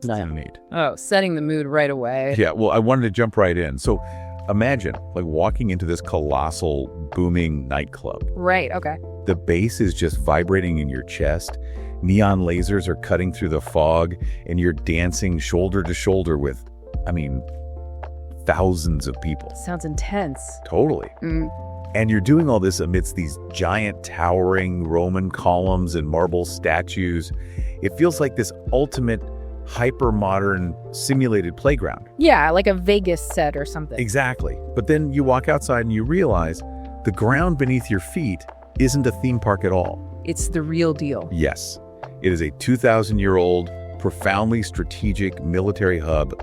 Neat. Oh, setting the mood right away. Yeah, well, I wanted to jump right in. So imagine like walking into this colossal, booming nightclub. Right, okay. The bass is just vibrating in your chest. Neon lasers are cutting through the fog, and you're dancing shoulder to shoulder with, thousands of people. Sounds intense. Totally. And you're doing all this amidst these giant, towering Roman columns and marble statues. It feels like this ultimate hyper-modern simulated playground. Yeah, like a Vegas set or something. Exactly. But then you walk outside and you realize the ground beneath your feet isn't a theme park at all. It's the real deal. Yes. It is a 2,000-year-old, profoundly strategic military hub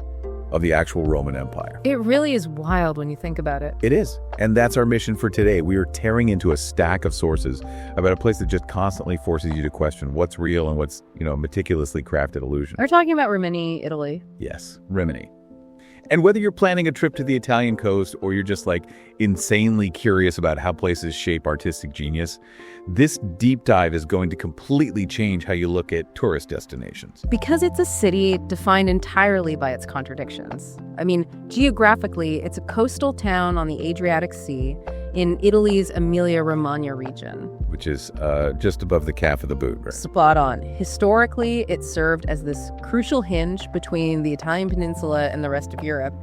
of the actual Roman Empire. It really is wild when you think about it. It is. And that's our mission for today. We are tearing into a stack of sources about a place that just constantly forces you to question what's real and what's, meticulously crafted illusion. We're talking about Rimini, Italy. Yes, Rimini. And whether you're planning a trip to the Italian coast or you're just insanely curious about how places shape artistic genius, this deep dive is going to completely change how you look at tourist destinations. Because it's a city defined entirely by its contradictions. Geographically, it's a coastal town on the Adriatic Sea in Italy's Emilia-Romagna region. Which is just above the calf of the boot, right? Spot on. Historically, it served as this crucial hinge between the Italian peninsula and the rest of Europe.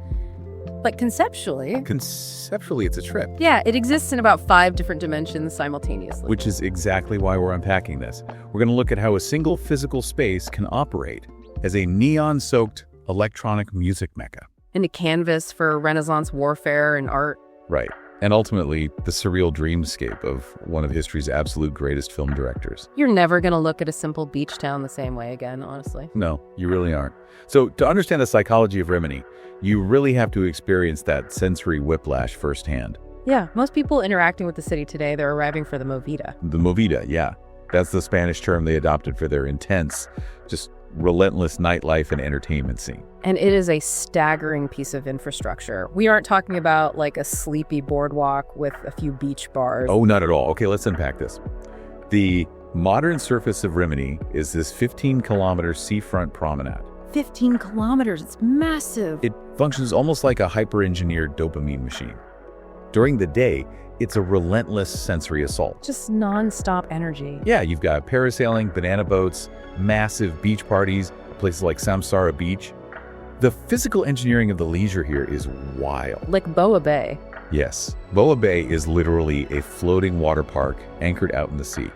But conceptually, it's a trip. Yeah, it exists in about 5 different dimensions simultaneously. Which is exactly why we're unpacking this. We're going to look at how a single physical space can operate as a neon-soaked electronic music mecca. And a canvas for Renaissance warfare and art. Right. And ultimately, the surreal dreamscape of one of history's absolute greatest film directors. You're never going to look at a simple beach town the same way again, honestly. No, you really aren't. So to understand the psychology of Rimini, you really have to experience that sensory whiplash firsthand. Yeah, most people interacting with the city today, they're arriving for the movida. The movida, yeah. That's the Spanish term they adopted for their intense, just relentless nightlife and entertainment scene. And it is a staggering piece of infrastructure. We aren't talking about a sleepy boardwalk with a few beach bars. Oh, not at all. Okay, let's unpack this. The modern surface of Rimini is this 15-kilometer seafront promenade. 15 kilometers, it's massive. It functions almost like a hyper-engineered dopamine machine. During the day, it's a relentless sensory assault. Just non-stop energy. Yeah, you've got parasailing, banana boats, massive beach parties, places like Samsara Beach. The physical engineering of the leisure here is wild. Like Boa Bay. Yes, Boa Bay is literally a floating water park anchored out in the sea.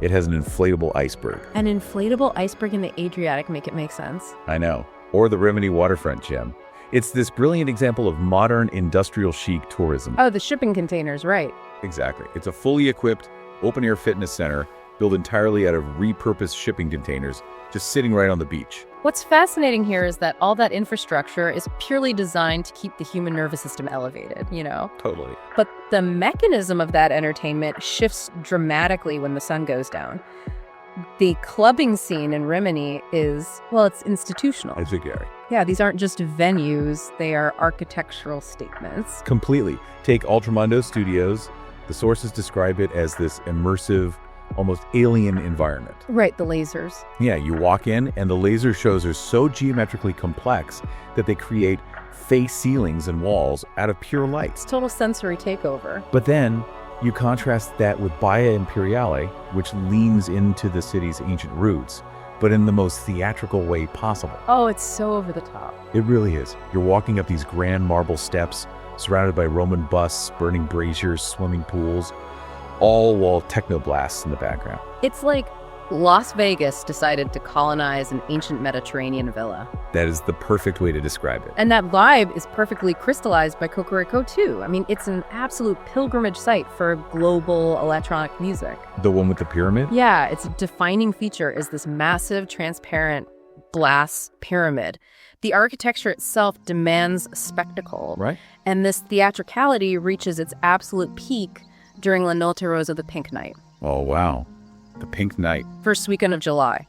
It has an inflatable iceberg. An inflatable iceberg in the Adriatic make sense? I know. Or the Rimini waterfront gem. It's this brilliant example of modern industrial chic tourism. Oh, the shipping containers, right. Exactly. It's a fully equipped open-air fitness center built entirely out of repurposed shipping containers, just sitting right on the beach. What's fascinating here is that all that infrastructure is purely designed to keep the human nervous system elevated, Totally. But the mechanism of that entertainment shifts dramatically when the sun goes down. The clubbing scene in Rimini is, it's institutional. I think, Gary. Yeah, these aren't just venues, they are architectural statements. Completely. Take Ultramondo Studios. The sources describe it as this immersive, almost alien environment. Right, the lasers. Yeah, you walk in and the laser shows are so geometrically complex that they create face ceilings and walls out of pure light. It's total sensory takeover. But then you contrast that with Baia Imperiale, which leans into the city's ancient roots, but in the most theatrical way possible. Oh, it's so over the top. It really is. You're walking up these grand marble steps, surrounded by Roman busts, burning braziers, swimming pools, all while techno blasts in the background. It's like Las Vegas decided to colonize an ancient Mediterranean villa. That is the perfect way to describe it. And that vibe is perfectly crystallized by Cocorico too. It's an absolute pilgrimage site for global electronic music. The one with the pyramid? Yeah, its defining feature is this massive, transparent glass pyramid. The architecture itself demands spectacle. Right. And this theatricality reaches its absolute peak during La Notte Rosa, the Pink Night. Oh, wow. The Pink Night. First weekend of July.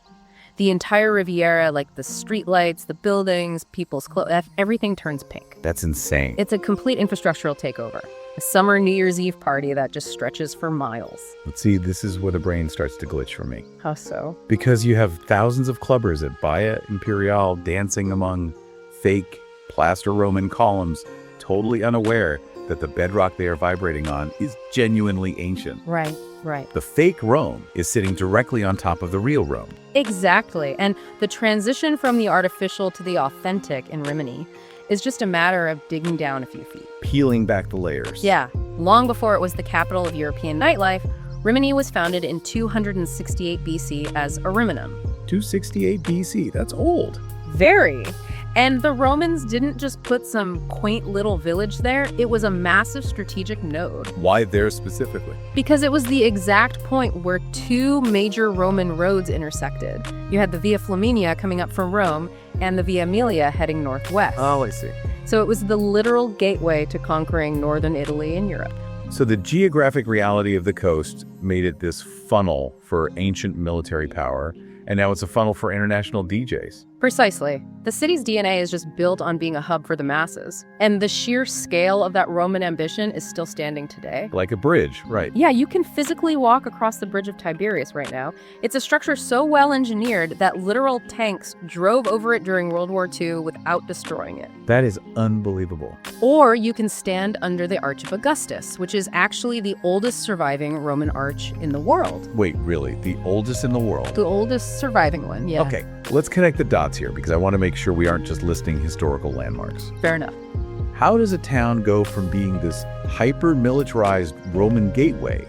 The entire Riviera, like the streetlights, the buildings, people's clothes, everything turns pink. That's insane. It's a complete infrastructural takeover. A summer New Year's Eve party that just stretches for miles. Let's see, this is where the brain starts to glitch for me. How so? Because you have thousands of clubbers at Baia Imperial dancing among fake plaster Roman columns, totally unaware that the bedrock they are vibrating on is genuinely ancient. Right. The fake Rome is sitting directly on top of the real Rome. Exactly. And the transition from the artificial to the authentic in Rimini is just a matter of digging down a few feet. Peeling back the layers. Yeah. Long before it was the capital of European nightlife, Rimini was founded in 268 BC as Ariminum. 268 BC, that's old. Very. And the Romans didn't just put some quaint little village there, it was a massive strategic node. Why there specifically? Because it was the exact point where two major Roman roads intersected. You had the Via Flaminia coming up from Rome and the Via Aemilia heading northwest. Oh, I see. So it was the literal gateway to conquering northern Italy and Europe. So the geographic reality of the coast made it this funnel for ancient military power, and now it's a funnel for international DJs. Precisely. The city's DNA is just built on being a hub for the masses. And the sheer scale of that Roman ambition is still standing today. Like a bridge, right? Yeah, you can physically walk across the Bridge of Tiberius right now. It's a structure so well engineered that literal tanks drove over it during World War II without destroying it. That is unbelievable. Or you can stand under the Arch of Augustus, which is actually the oldest surviving Roman arch in the world. Wait, really? The oldest in the world? The oldest surviving one, yeah. Okay, let's connect the dots here because I want to make sure we aren't just listing historical landmarks. Fair enough. How does a town go from being this hyper-militarized Roman gateway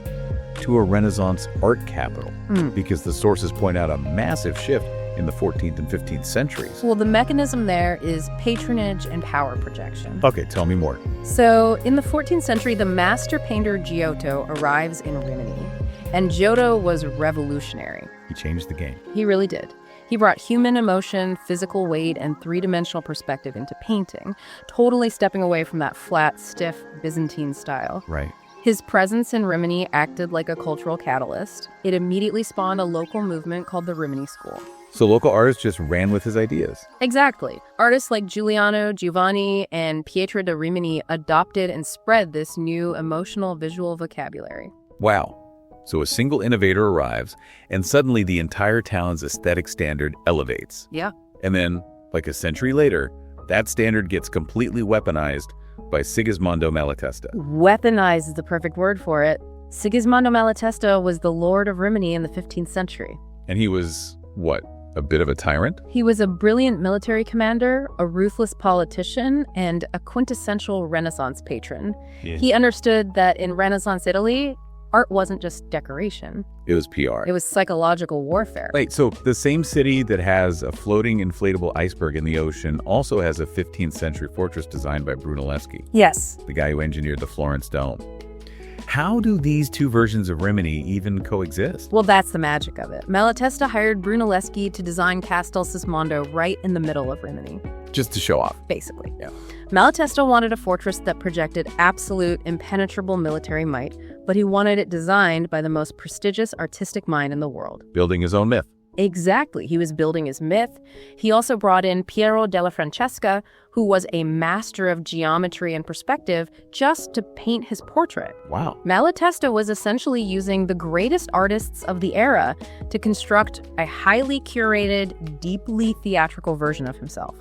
to a Renaissance art capital? Because the sources point out a massive shift in the 14th and 15th centuries. Well, the mechanism there is patronage and power projection. Okay, tell me more. So, in the 14th century, the master painter Giotto arrives in Rimini. And Giotto was revolutionary. He changed the game. He really did. He brought human emotion, physical weight, and three-dimensional perspective into painting, totally stepping away from that flat, stiff Byzantine style. Right. His presence in Rimini acted like a cultural catalyst. It immediately spawned a local movement called the Rimini School. So local artists just ran with his ideas. Exactly. Artists like Giuliano, Giovanni, and Pietro da Rimini adopted and spread this new emotional visual vocabulary. Wow. So a single innovator arrives, and suddenly the entire town's aesthetic standard elevates. Yeah. And then, like a century later, that standard gets completely weaponized by Sigismondo Malatesta. Weaponized is the perfect word for it. Sigismondo Malatesta was the lord of Rimini in the 15th century. And he was, what, a bit of a tyrant? He was a brilliant military commander, a ruthless politician, and a quintessential Renaissance patron. Yeah. He understood that in Renaissance Italy, art wasn't just decoration. It was PR. It was psychological warfare. Wait, so the same city that has a floating inflatable iceberg in the ocean also has a 15th century fortress designed by Brunelleschi, Yes. the guy who engineered the Florence Dome. How do these two versions of Rimini even coexist? Well, that's the magic of it. Malatesta hired Brunelleschi to design Castel Sismondo right in the middle of Rimini. Just to show off. Basically. Yeah. Malatesta wanted a fortress that projected absolute, impenetrable military might, but he wanted it designed by the most prestigious artistic mind in the world. Building his own myth. Exactly. He was building his myth. He also brought in Piero della Francesca, who was a master of geometry and perspective, just to paint his portrait. Wow. Malatesta was essentially using the greatest artists of the era to construct a highly curated, deeply theatrical version of himself.